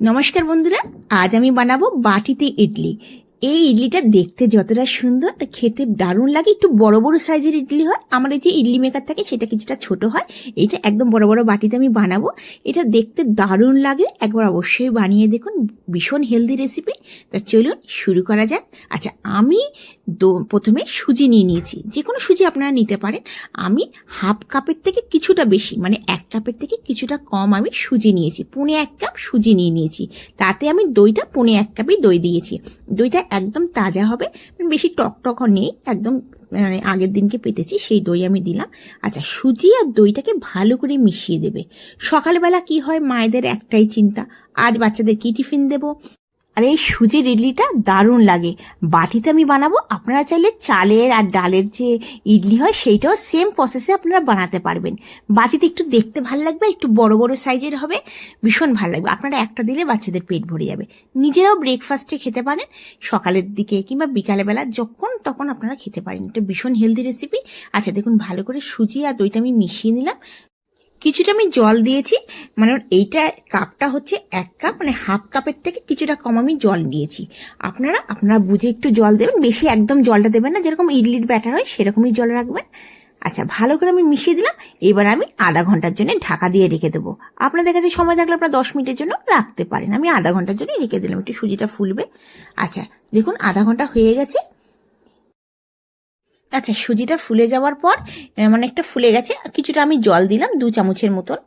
নমস্কার বন্ধুরা, আজ আমি বানাবো বাটিতে ইডলি। এই ইডলিটা দেখতে যতটা সুন্দর তা খেতে দারুণ লাগে। একটু বড় বড় সাইজের ইডলি হয়, আমার এই যে ইডলি মেকার থাকে সেটা কিছুটা ছোট হয়। এটা একদম বড় বড় বাটিতে আমি বানাবো। এটা দেখতে দারুণ লাগে, একবার অবশ্যই বানিয়ে দেখুন। ভীষণ হেলদি রেসিপি। তা চলুন শুরু করা যাক। আচ্ছা, আমি প্রথমে সুজি নিয়ে নিয়েছি, যে কোনো সুজি আপনারা নিতে পারেন। আমি হাফ কাপের থেকে কিছুটা বেশি, মানে 1 কাপের থেকে কিছুটা কম আমি সুজি নিয়েছি। 1.25 কাপ সুজি নিয়ে নিয়েছি। তাতে আমি দইটা 1.25 কাপই দই দিয়েছি। দইটা একদম তাজা হবে, বেশি টক নেই, একদম মানে আগের দিনকে পেতেছি সেই দই আমি দিলাম। আচ্ছা, সুজি আর দইটাকে ভালো করে মিশিয়ে দেবে। সকালবেলা কি হয়, মায়েদের একটাই চিন্তা, আজ বাচ্চাদের কি টিফিন দেবো। আর এই সুজির ইডলিটা দারুণ লাগে। বাটিতে আমি বানাবো, আপনারা চাইলে চালের আর ডালের যে ইডলি হয় সেইটাও সেম প্রসেসে আপনারা বানাতে পারবেন। বাটিতে একটু দেখতে ভালো লাগবে, একটু বড় বড় সাইজের হবে, ভীষণ ভালো লাগবে। আপনারা একটা দিলে বাচ্চাদের পেট ভরে যাবে। নিজেরাও ব্রেকফাস্টে খেতে পারেন, সকালের দিকে কিংবা বিকালবেলা যখন তখন আপনারা খেতে পারেন। এটা ভীষণ হেলদি রেসিপি। আচ্ছা দেখুন, ভালো করে সুজি আর দইটা আমি মিশিয়ে নিলাম। কিছুটা আমি জল দিয়েছি, মানে এইটা কাপটা হচ্ছে 1 কাপ, মানে হাফ কাপের থেকে কিছুটা কম আমি জল দিয়েছি। আপনারা বুঝে একটু জল দেবেন, বেশি একদম জলটা দেবেন না, যেরকম ইডলির ব্যাটার হয় সেরকমই জল রাখবেন। আচ্ছা, ভালো করে আমি মিশিয়ে দিলাম। এবার আমি আধা ঘন্টার জন্য ঢাকা দিয়ে রেখে দেবো। আপনাদের কাছে সময় থাকলে আপনারা 10 মিনিটের জন্য রাখতে পারেন। আমি আধা ঘন্টার জন্য রেখে দিলাম, একটু সুজিটা ফুলবে। আচ্ছা দেখুন, আধা ঘন্টা হয়ে গেছে। আচ্ছা, সুজিটা ফুলে যাওয়ার পর মানে একটা ফুলে গেছে, কিছুটা আমি জল দিলাম 2 চামচের মতন।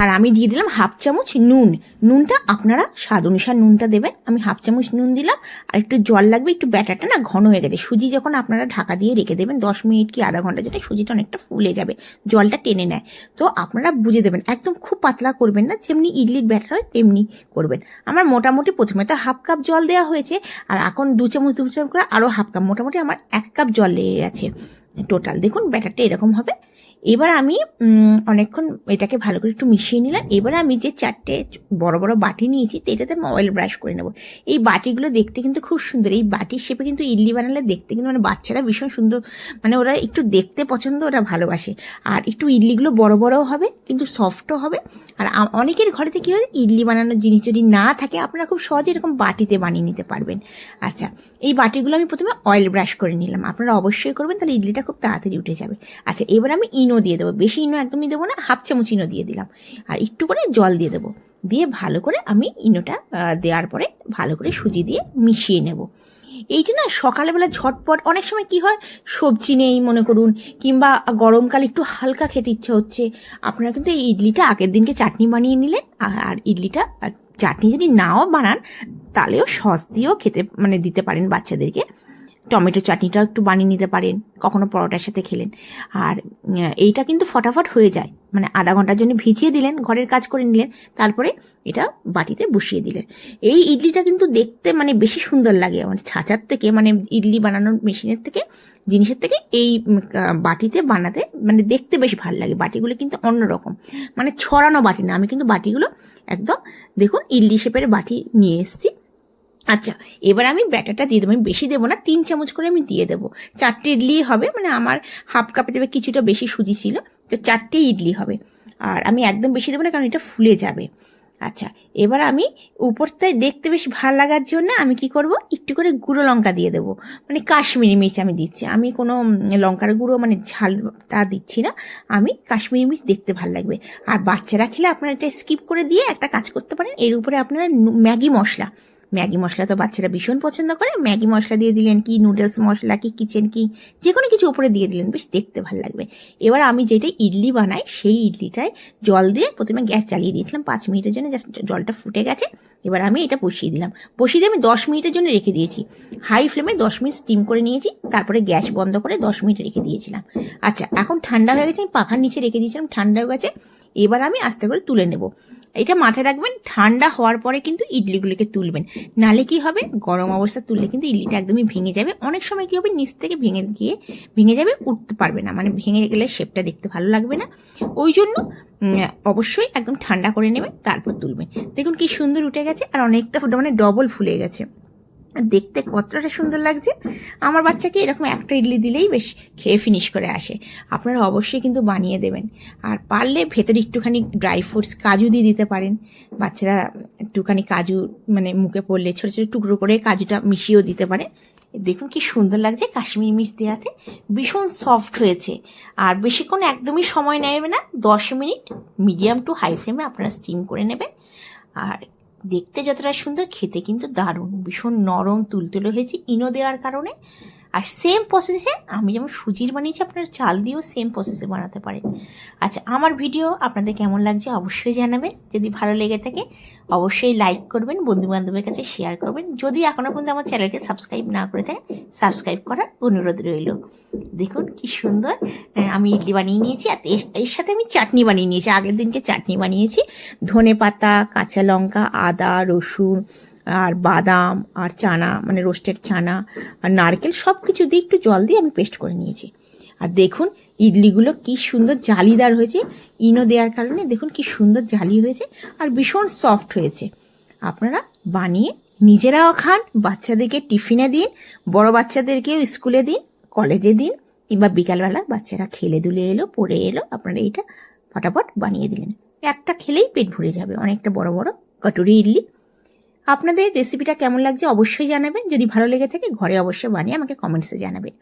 আর আমি দিয়ে দিলাম হাফ চামচ নুন। নুনটা আপনারা স্বাদ অনুসার নুনটা দেবেন। আমি হাফ চামচ নুন দিলাম। আর একটু জল লাগবে, একটু ব্যাটারটা না ঘন হয়ে গেছে। সুজি যখন আপনারা ঢাকা দিয়ে রেখে দেবেন 10 মিনিট কি আধা ঘন্টা, যেটা সুজিটা অনেকটা ফুলে যাবে, জলটা টেনে নেয়। তো আপনারা বুঝে দেবেন, একদম খুব পাতলা করবেন না, যেমনি ইডলির ব্যাটার হয় তেমনি করবেন। আমার মোটামুটি প্রথমে তো হাফ কাপ জল দেওয়া হয়েছে, আর এখন 2 চামচ করে আরও হাফ কাপ, মোটামুটি আমার 1 কাপ জল লেগে গেছে টোটাল। দেখুন ব্যাটারটা এরকম হবে। এবার আমি অনেকক্ষণ এটাকে ভালো করে একটু মিশিয়ে নিলাম। এবার আমি যে 4টে বড় বড় বাটি নিয়েছি, এটাতে আমি অয়েল ব্রাশ করে নেব। এই বাটিগুলো দেখতে কিন্তু খুব সুন্দর। এই বাটির শেপে কিন্তু ইডলি বানালে দেখতে কিন্তু মানে বাচ্চারা ভীষণ সুন্দর, মানে ওরা একটু দেখতে পছন্দ, ওরা ভালোবাসে। আর একটু ইডলিগুলো বড় বড়ও হবে, কিন্তু সফটও হবে। আর অনেকের ঘরেতে কি হয়, ইডলি বানানোর জিনিস যদি না থাকে, আপনারা খুব সহজে এরকম বাটিতে বানিয়ে নিতে পারবেন। আচ্ছা, এই বাটিগুলো আমি প্রথমে অয়েল ব্রাশ করে নিলাম। আপনারা অবশ্যই করবেন, তাহলে ইডলিটা খুব তাড়াতাড়ি উঠে যাবে। আচ্ছা, এবার আমি ইনো দিয়ে দেবো। বেশি ইনো একদমই দেবো না, হাফ চামচ ইনো দিয়ে দিলাম। আর একটু করে জল দিয়ে দেবো। দিয়ে ভালো করে আমি ইনোটা দেওয়ার পরে ভালো করে সুজি দিয়ে মিশিয়ে নেব। এইটা না সকালবেলা ঝটপট, অনেক সময় কি হয়, সবজি নেই মনে করুন, কিংবা গরমকাল একটু হালকা খেতে ইচ্ছে হচ্ছে, আপনারা কিন্তু এই ইডলিটা আগের দিনকে চাটনি বানিয়ে নিলেন। আর ইডলিটা চাটনি যদি নাও বানান, তাহলেও সস দিয়েও খেতে মানে দিতে পারেন বাচ্চাদেরকে। টমেটো চাটনিটাও একটু বানিয়ে নিতে পারেন, কখনো পরোটার সাথে খেলেন। আর এইটা কিন্তু ফটাফট হয়ে যায়, মানে আধা ঘন্টার জন্য ভিজিয়ে দিলেন, ঘরের কাজ করে নিলেন, তারপরে এটা বাটিতে বসিয়ে দিলেন। এই ইডলিটা কিন্তু দেখতে মানে বেশি সুন্দর লাগে, মানে ছাঁচার থেকে, মানে ইডলি বানানোর মেশিনের থেকে, জিনিসের থেকে এই বাটিতে বানাতে মানে দেখতে বেশ ভালো লাগে। বাটিগুলো কিন্তু অন্যরকম, মানে ছড়ানো বাটি না, আমি কিন্তু বাটিগুলো একদম দেখুন ইডলি শেপের বাটি নিয়ে এসেছি। আচ্ছা, এবার আমি ব্যাটারটা দিয়ে দেবো। আমি বেশি দেবো না, 3 চামচ করে আমি দিয়ে দেবো। 4টে ইডলি হবে, মানে আমার হাফ কাপে দেবে, কিছুটা বেশি সুজি ছিল, তো 4টে ইডলি হবে। আর আমি একদম বেশি দেবো না, কারণ এটা ফুলে যাবে। আচ্ছা, এবার আমি উপরটায় দেখতে বেশ ভালো লাগার জন্য আমি কি করব, একটু করে গুঁড়ো লঙ্কা দিয়ে দেবো। মানে কাশ্মীরি মির্চ আমি দিচ্ছি, আমি কোনো লঙ্কার গুঁড়ো মানে ঝালটা দিচ্ছি না। আমি কাশ্মীরি মির্চ দেখতে ভালো লাগবে। আর বাচ্চারা খেলে আপনারা এটা স্কিপ করে দিয়ে একটা কাজ করতে পারেন, এর উপরে আপনারা ম্যাগি মশলা তো বাচ্চারা ভীষণ পছন্দ করে, ম্যাগি মশলা দিয়ে দিলেন, কি নুডলস মশলা, কি কিচেন কি, যে কোনো কিছু উপরে দিয়ে দিলেন, বেশ দেখতে ভালো লাগবে। এবার আমি যেটা ইডলি বানাই সেই ইডলিটায় জল দিয়ে প্রথমে গ্যাস জ্বালিয়ে দিয়েছিলাম 5 মিনিটের জন্য, জাস্ট জলটা ফুটে গেছে। এবার আমি এটা বসিয়ে দিলাম। বসিয়ে দিয়ে আমি 10 মিনিটের জন্য রেখে দিয়েছি। হাই ফ্লেমে 10 মিনিট স্টিম করে নিয়েছি, তারপরে গ্যাস বন্ধ করে 10 মিনিট রেখে দিয়েছিলাম। আচ্ছা, এখন ঠান্ডা হয়ে গেছে, আমি পাখার নিচে রেখে দিয়েছিলাম, ঠান্ডা হয়ে গেছে। এবার আমি আস্তে করে তুলে নেব। এটা মাথায় রাখবেন, ঠান্ডা হওয়ার পরে কিন্তু ইডলিগুলোকে তুলবেন, নালে কি হবে, গরম অবস্থা তুললে কিন্তু ইডলিটা একদমই ভেঙে যাবে। অনেক সময় কি হবে, নিচ থেকে ভেঙে যাবে, উঠতে পারবে না, মানে ভেঙে গেলে শেপটা দেখতে ভালো লাগবে না। ওই জন্য অবশ্যই একদম ঠান্ডা করে নেবেন, তারপর তুলবেন। দেখুন কি সুন্দর উঠে গেছে, আর অনেকটা মানে ডবল ফুলে গেছে। দেখতে কতটা সুন্দর লাগছে। আমার বাচ্চাকে এরকম একটা ইডলি দিলেই বেশ খেয়ে ফিনিশ করে আসে। আপনারা অবশ্যই কিন্তু বানিয়ে দেবেন। আর পারলে ভেতরে একটুখানি ড্রাই ফ্রুটস কাজু দিয়ে দিতে পারেন। বাচ্চারা একটুখানি কাজু মানে মুখে পড়লে ছোটো ছোটো টুকরো করে কাজুটা মিশিয়েও দিতে পারে। দেখুন কি সুন্দর লাগছে কাশ্মীরি মির্চ দেওয়াতে, ভীষণ সফট হয়েছে। আর বেশিক্ষণ একদমই সময় নেবে না, 10 মিনিট মিডিয়াম টু হাই ফ্লেমে আপনারা স্টিম করে নেবেন। আর দেখতে যতটা সুন্দর, খেতে কিন্তু দারুণ, ভীষণ নরম তুলতুলে হয়েছে ইনো দেওয়ার কারণে। আর সেম প্রসেসে আমি যেমন সুজির বানিয়েছি, আপনারা চাল দিয়েও সেম প্রসেসে বানাতে পারেন। আচ্ছা, আমার ভিডিও আপনাদের কেমন লাগছে অবশ্যই জানাবেন। যদি ভালো লেগে থাকে অবশ্যই লাইক করবেন, বন্ধুবান্ধবের কাছে শেয়ার করবেন। যদি এখনও পর্যন্ত আমার চ্যানেলকে সাবস্ক্রাইব না করে থাকেন, সাবস্ক্রাইব করার অনুরোধ রইল। দেখুন কি সুন্দর আমি ইডলি বানিয়ে নিয়েছি। আর এর সাথে আমি চাটনি বানিয়ে নিয়েছি, আগের দিনকে চাটনি বানিয়েছি। ধনে পাতা, কাঁচা লঙ্কা, আদা, রসুন আর বাদাম আর চানা মানে রোস্টেড চানা আর নারকেল সব কিছু দিয়ে একটু জল দিয়ে আমি পেস্ট করে নিয়েছি। আর দেখুন ইডলিগুলো কি সুন্দর জালিদার হয়েছে, ইনো দেওয়ার কারণে দেখুন কি সুন্দর জালি হয়েছে আর ভীষণ সফট হয়েছে। আপনারা বানিয়ে নিজেরাও খান, বাচ্চাদেরকে টিফিনে দিন, বড় বাচ্চাদেরকেও স্কুলে দিন, কলেজে দিন, কিংবা বিকালবেলা বাচ্চারা খেলে দুলে এলো, পড়ে এলো, আপনারা এইটা ফটাফট বানিয়ে দিলেন। একটা খেলেই পেট ভরে যাবে, অনেকটা বড় বড় কটুরি ইডলি। আপনাদের রেসিপিটা কেমন লাগছে অবশ্যই জানাবেন। যদি ভালো লেগে থাকে ঘরে অবশ্যই বানিয়ে আমাকে কমেন্টসে জানাবেন।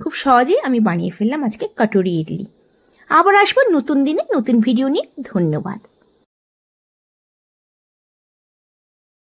খুব সহজেই আমি বানিয়ে ফেললাম আজকে কটুরি ইডলি। আবার আসবো নতুন দিনে নতুন ভিডিও নিয়ে। ধন্যবাদ।